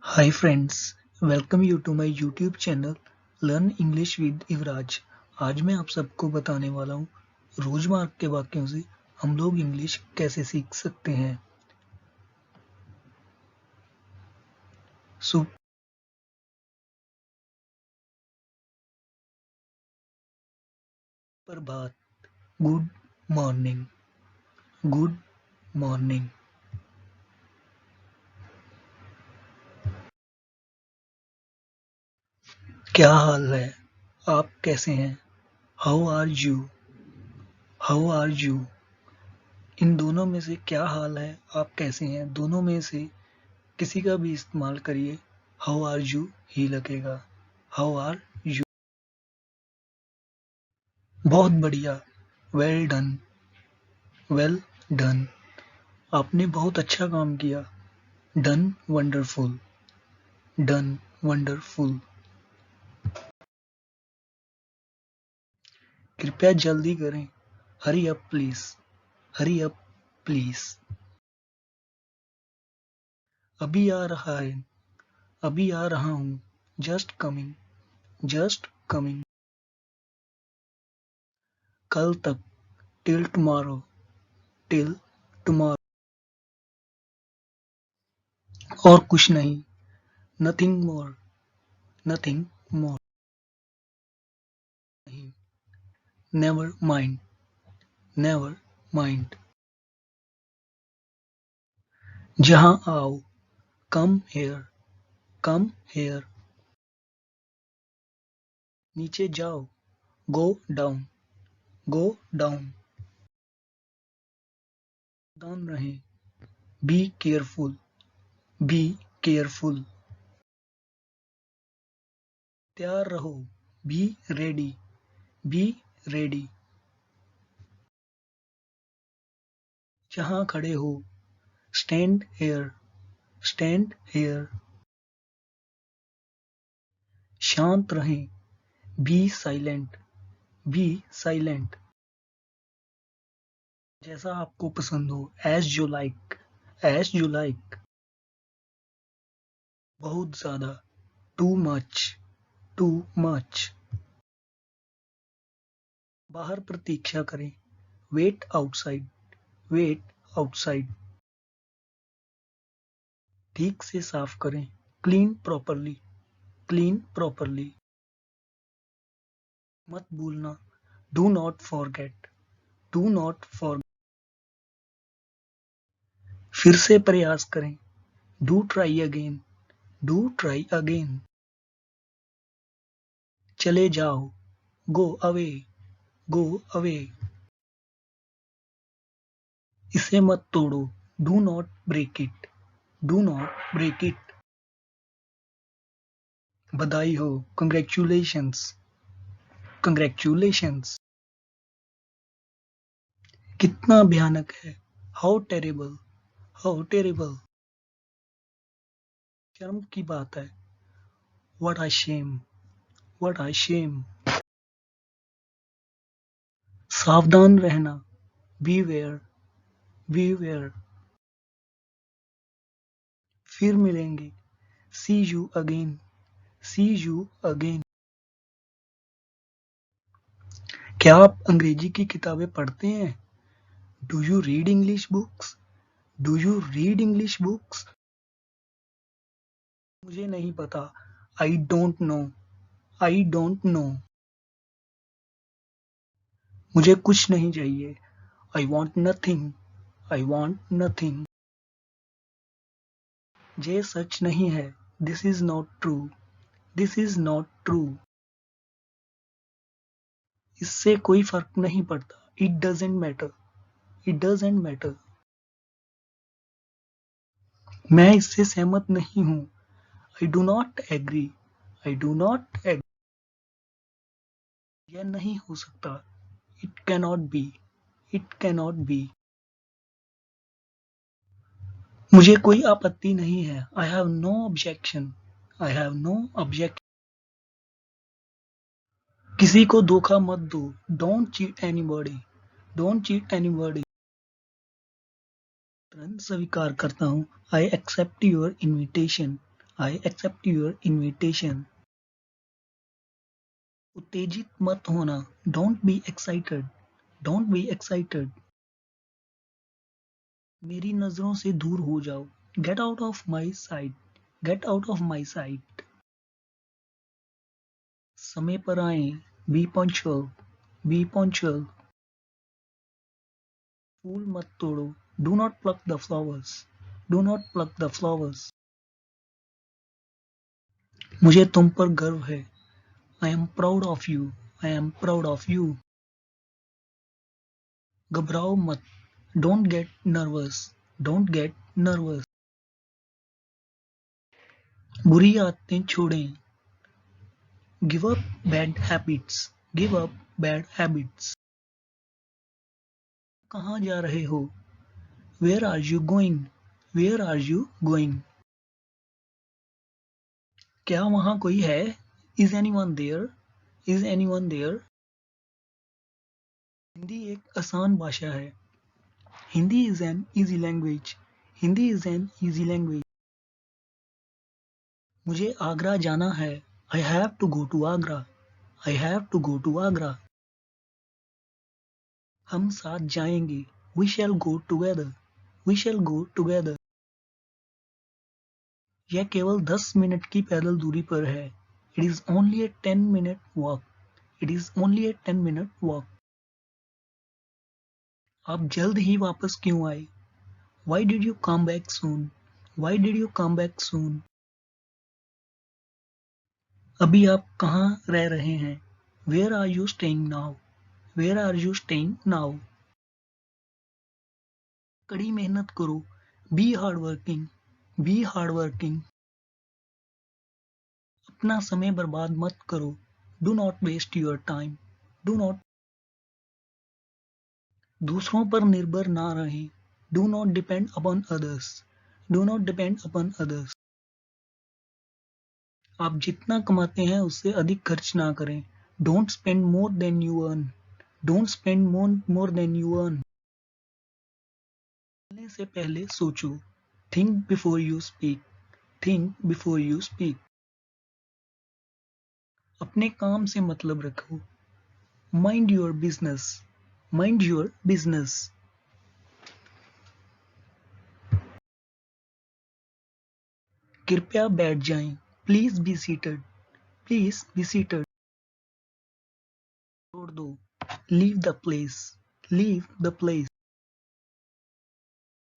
Hi friends, welcome you to my YouTube channel Learn English with युवराज। आज मैं आप सबको बताने वाला हूँ रोजमर्रा के वाक्यों से हम लोग इंग्लिश कैसे सीख सकते हैं। सुप्रभात, गुड मॉर्निंग, गुड मॉर्निंग। क्या हाल है, आप कैसे हैं? How are you, how are you. इन दोनों में से क्या हाल है, आप कैसे हैं, दोनों में से किसी का भी इस्तेमाल करिए, हाउ आर यू ही लगेगा। How are you. बहुत बढ़िया, वेल डन, वेल डन। आपने बहुत अच्छा काम किया, डन वंडरफुल, डन वंडरफुल। कृपया जल्दी करें, hurry up please, hurry up please. अभी आ रहा है, अभी आ रहा हूँ, जस्ट कमिंग, जस्ट कमिंग। कल तक, टिल टुमारो, टिल टुमारो। और कुछ नहीं, नथिंग मोर, नथिंग मोर। नहीं, नेवर माइंड, नेवर माइंड। जहाँ आओ, कम हेयर, कम हेयर। नीचे जाओ, गो डाउन, गो डाउन। सावधान रहें, बी केयरफुल, बी केयरफुल। तैयार रहो, बी रेडी, बी रेडी। जहाँ खड़े हो, स्टैंड हेयर, स्टैंड हेयर। शांत रहें, बी साइलेंट, बी साइलेंट। जैसा आपको पसंद हो, as you like, as you like. बहुत ज्यादा, टू मच, टू मच। बाहर प्रतीक्षा करें, वेट आउटसाइड, वेट आउटसाइड। ठीक से साफ करें, क्लीन प्रॉपरली, क्लीन प्रॉपरली। मत भूलना, do not forget, do not forget. फिर से प्रयास करें, do try again, do try again. चले जाओ, गो अवे, गो अवे। इसे मत तोड़ो, do not break it, do not break it. बधाई हो, कंग्रेचुलेशंस, कंग्रेचुलेशंस। कितना भयानक है, हाउ टेरेबल, हाउ टेरेबल। शर्म की बात है, what a shame, what a shame. सावधान रहना, बीवेयर, बीवेयर। फिर मिलेंगे, see you again, see you again. क्या आप अंग्रेजी की किताबें पढ़ते हैं? Do you read English books, do you read English books? मुझे नहीं पता, I don't know, I don't know. मुझे कुछ नहीं चाहिए, I want nothing, I want nothing. ये सच नहीं है, this is not true, this is not true. इससे कोई फर्क नहीं पड़ता, it doesn't matter, it doesn't matter. मैं इससे सहमत नहीं हूँ, I do not agree, I do not agree. यह नहीं हो सकता, it cannot be, it cannot be. मुझे कोई आपत्ति नहीं है, I have no objection, I have no objection. किसी को धोखा मत दो, don't cheat anybody, don't cheat anybody. तुरंत स्वीकार करता हूँ, I accept your invitation, I accept your invitation. उत्तेजित मत होना. Don't be excited. Don't be excited. मेरी नजरों से दूर हो जाओ. Get out of my sight. Get out of my sight. समय पर आएं. Be punctual. Be punctual. फूल मत तोड़ो. Do not pluck the flowers. Do not pluck the flowers. मुझे तुम पर गर्व है. I am proud of you. I am proud of you. घबराओ मत. Don't get nervous. Don't get nervous. बुरी आदतें छोड़ें. Give up bad habits. Give up bad habits. कहाँ जा रहे हो? Where are you going? Where are you going? क्या वहाँ कोई है? Is anyone there? Is anyone there? Hindi एक आसान भाषा है. Hindi is an easy language. Hindi is an easy language. मुझे आगरा जाना है. I have to go to Agra. I have to go to Agra. हम साथ जाएंगे. We shall go together. We shall go together. यह केवल 10 मिनट की पैदल दूरी पर है. It is only a 10-minute walk. It is only a 10-minute walk. आप जल्द ही वापस क्यों आए? Why did you come back soon? Why did you come back soon? अभी आप कहाँ रह रहे हैं? Where are you staying now? Where are you staying now? कड़ी मेहनत करो. Be hardworking. Be hardworking. अपना समय बर्बाद मत करो. Do not waste your time. Do not. दूसरों पर निर्भर ना रहें. Do not depend upon others. Do not depend upon others. आप जितना कमाते हैं उससे अधिक खर्च ना करें. Don't spend more than you earn. Don't spend more than you earn. बोलने से पहले सोचो. Think before you speak. Think before you speak. अपने काम से मतलब रखो. Mind your business. Mind your business. कृपया बैठ जाएं. Please be seated. Please be seated. छोड़ दो. Leave the place. Leave the place.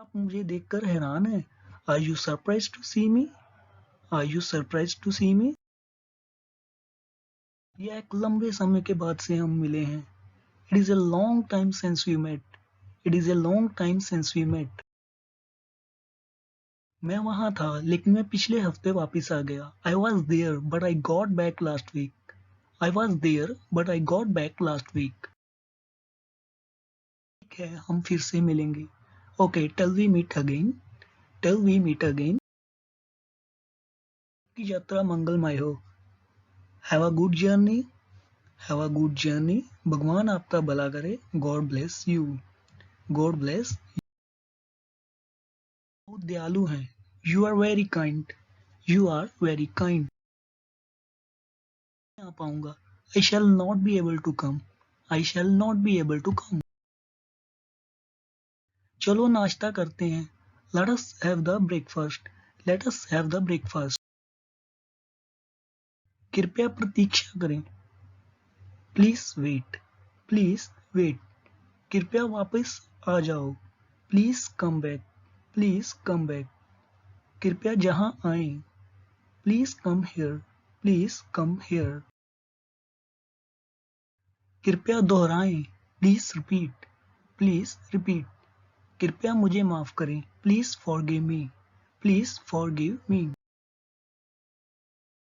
आप मुझे देखकर हैरान हैं. Are you surprised to see me? Are you surprised to see me? यह एक लंबे समय के बाद से हम मिले हैं. It is a long time since we met. It is a long time since we met. मैं वहाँ था लेकिन मैं पिछले हफ्ते वापस आ गया. I was there but I got back last week. I was there but I got back last week. ठीक है, हम फिर से मिलेंगे. Okay, till we meet again. Till we meet again. की यात्रा मंगलमय हो. Have a good journey. Have a good journey. भगवान आपका भला करे. God bless you. God bless. बहुत दयालु हैं. You are very kind. You are very kind. नहीं आ पाऊंगा. I shall not be able to come. I shall not be able to come. चलो नाश्ता करते हैं. Let us have the breakfast. Let us have the breakfast. कृपया प्रतीक्षा करें. Please wait. Please wait. कृपया वापस आ जाओ. Please come back. Please come back. कृपया जहां आएं. Please come here. Please come here. कृपया दोहराएं. Please repeat. Please repeat. कृपया मुझे माफ करें. Please forgive me. Please forgive me.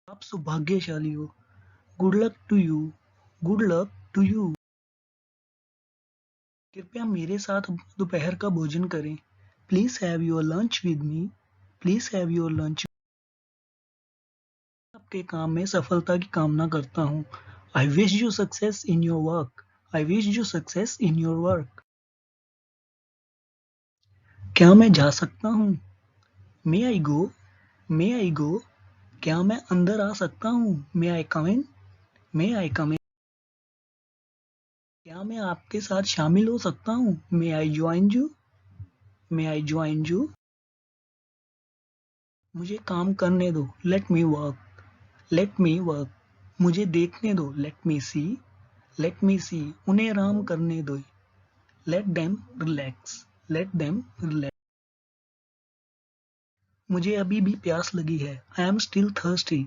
आप सौभाग्यशाली हो. Good luck to you. Good luck to you. कृपया मेरे साथ दोपहर का भोजन करें. Please have your lunch with me. Please have your lunch. आपके काम में सफलता की कामना करता हूँ. I wish you success in your work. I wish you success in your work. क्या मैं जा सकता हूँ? May I go? May I go? क्या मैं अंदर आ सकता हूँ? मे आई कम इन? मे आई कम इन? क्या मैं आपके साथ शामिल हो सकता हूँ? May I join you? May I join you? मुझे काम करने दो, let me work. Let me work. मुझे देखने दो, लेट मी सी। लेट मी सी। उन्हें आराम करने दो, let them relax. Let them relax. मुझे अभी भी प्यास लगी है, I am still thirsty.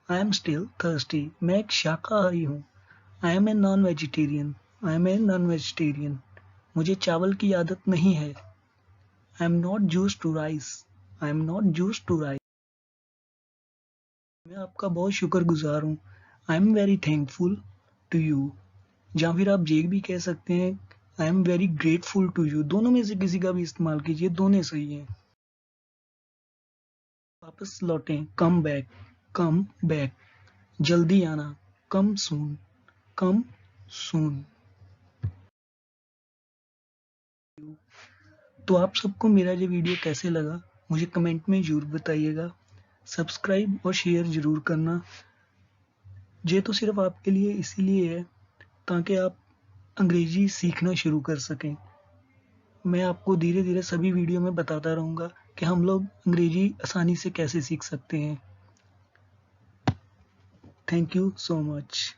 I am still thirsty. मैं एक शाकाहारी हूँ, I am a non vegetarian. I am a non vegetarian. मुझे चावल की आदत नहीं है, I am not used to rice. I am not used to rice. मैं आपका बहुत शुक्रगुजार हूँ, I am very thankful to you. या फिर आप ये भी कह सकते हैं, I am very grateful to you. दोनों में से किसी का भी इस्तेमाल कीजिए, दोनों सही हैं। वापस लौटें, कम बैक। Come back. जल्दी आना, कम सून। कम सून। तो आप सबको मेरा ये वीडियो कैसे लगा मुझे कमेंट में ज़रूर बताइएगा। सब्सक्राइब और शेयर ज़रूर करना। ये तो सिर्फ आपके लिए इसीलिए है ताकि आप अंग्रेजी सीखना शुरू कर सकें। मैं आपको धीरे धीरे सभी वीडियो में बताता रहूँगा कि हम लोग अंग्रेजी आसानी से कैसे सीख सकते हैं। Thank you so much.